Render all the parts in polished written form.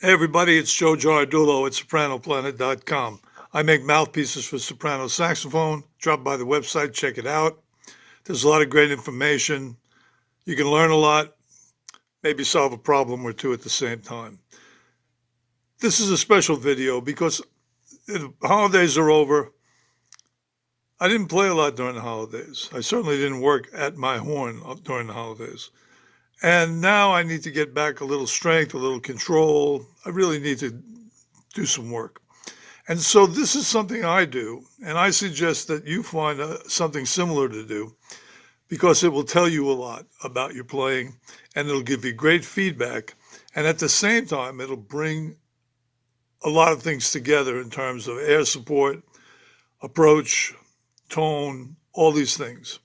Hey everybody, it's Joe Giardulo at SopranoPlanet.com. I make mouthpieces for soprano saxophone. Drop by the website, check it out. There's a lot of great information. You can learn a lot, maybe solve a problem or two at the same time. This is a special video because the holidays are over. I didn't play a lot during the holidays. I certainly didn't work at my horn during the holidays. And now I need to get back a little strength, a little control. I really need to do some work. And so this is something I do, and I suggest that you find something similar to do because it will tell you a lot about your playing and it'll give you great feedback. And at the same time, it'll bring a lot of things together in terms of air support, approach, tone, all these things.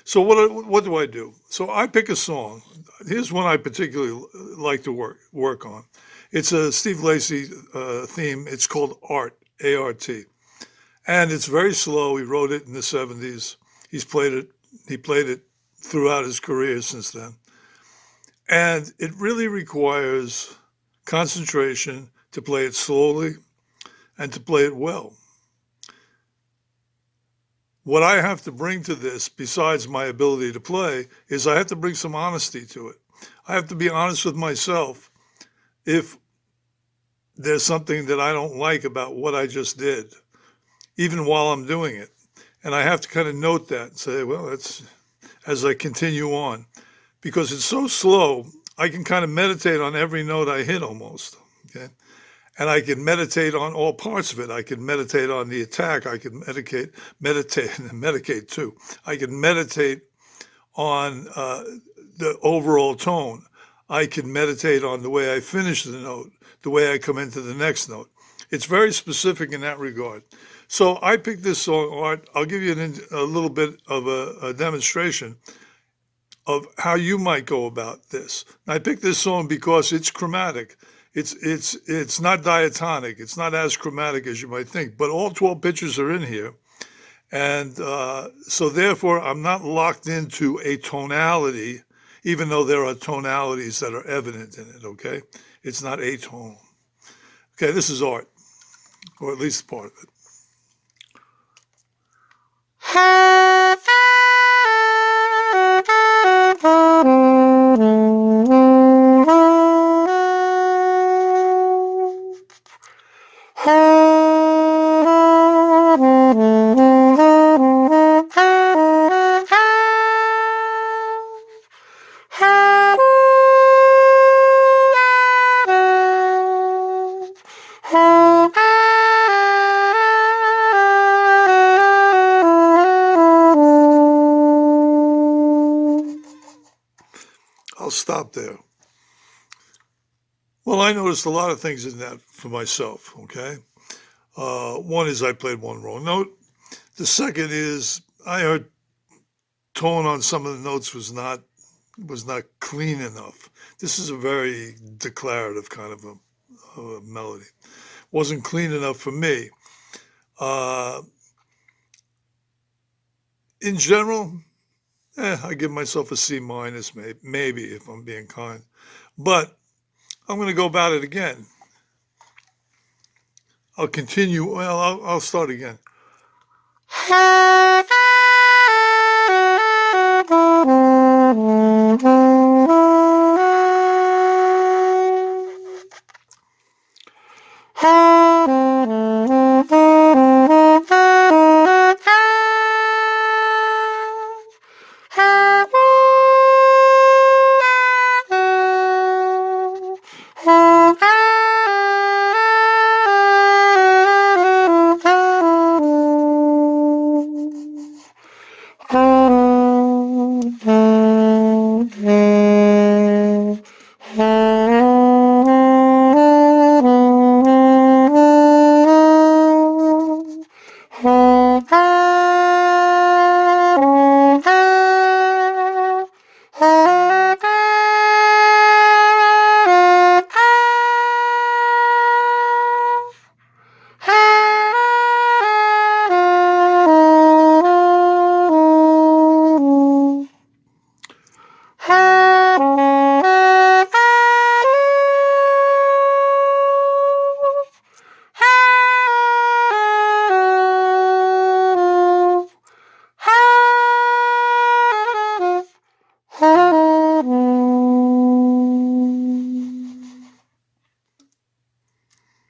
So what do I do? So I pick a song. Here's one I particularly like to work on. It's a Steve Lacy theme. It's called Art, A-R-T. And it's very slow. He wrote it in the 70s. He played it throughout his career since then. And it really requires concentration to play it slowly and to play it well. What I have to bring to this, besides my ability to play, is I have to bring some honesty to it. I have to be honest with myself if there's something that I don't like about what I just did, even while I'm doing it. And I have to kind of note that and say, well, that's as I continue on. Because it's so slow, I can kind of meditate on every note I hit almost. Okay? And I can meditate on all parts of it. I can meditate on the attack. I can medicate too. I can meditate on the overall tone. I can meditate on the way I finish the note, the way I come into the next note. It's very specific in that regard. So I picked this song, Art. I'll give you a little bit of a demonstration of how you might go about this. I picked this song because it's chromatic. It's not diatonic. It's not as chromatic as you might think, but all 12 pitches are in here. And so therefore, I'm not locked into a tonality, even though there are tonalities that are evident in it, okay? It's not atonal. Okay, this is Art, or at least part of it. I'll stop there. Well, I noticed a lot of things in that for myself, okay? One is I played one wrong note. The second is I heard tone on some of the notes was not clean enough. This is a very declarative kind of a melody. Wasn't clean enough for me. In general, I give myself a C minus, maybe if I'm being kind. But I'm going to go about it again. I'll continue. Well, I'll start again.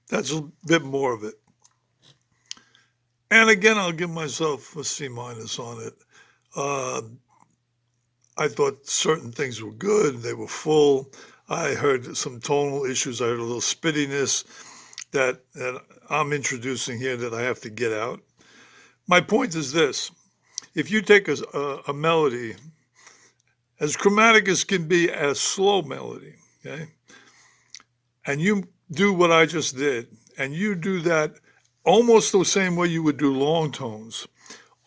That's a bit more of it. And again, I'll give myself a C minus on it. Uh, I thought certain things were good. They were full. I heard some tonal issues. I heard a little spittiness that I'm introducing here that I have to get out. My point is this. If you take a melody, as chromatic as can be, a slow melody, okay, and you do what I just did, and you do that almost the same way you would do long tones,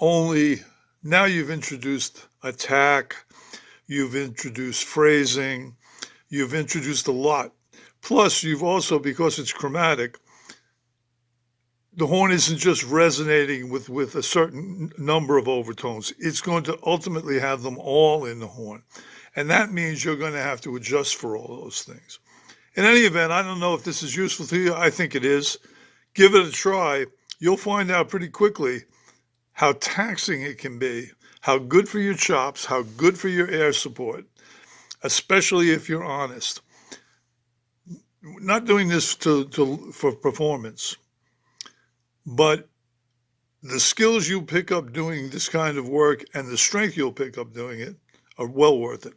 only now you've introduced attack, you've introduced phrasing, you've introduced a lot. Plus, you've also, because it's chromatic, the horn isn't just resonating with a certain number of overtones. It's going to ultimately have them all in the horn. And that means you're going to have to adjust for all those things. In any event, I don't know if this is useful to you. I think it is. Give it a try. You'll find out pretty quickly how taxing it can be, how good for your chops, how good for your air support, especially if you're honest. Not doing this for performance, but the skills you pick up doing this kind of work and the strength you'll pick up doing it are well worth it.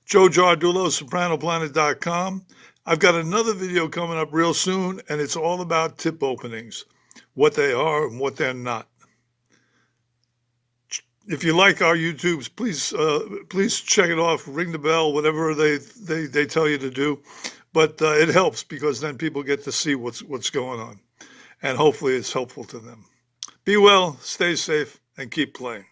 Joe Giardulo, sopranoplanet.com. I've got another video coming up real soon, and it's all about tip openings, what they are and what they're not. If you like our YouTubes, please check it off, ring the bell, whatever they tell you to do. But it helps because then people get to see what's going on. And hopefully it's helpful to them. Be well, stay safe, and keep playing.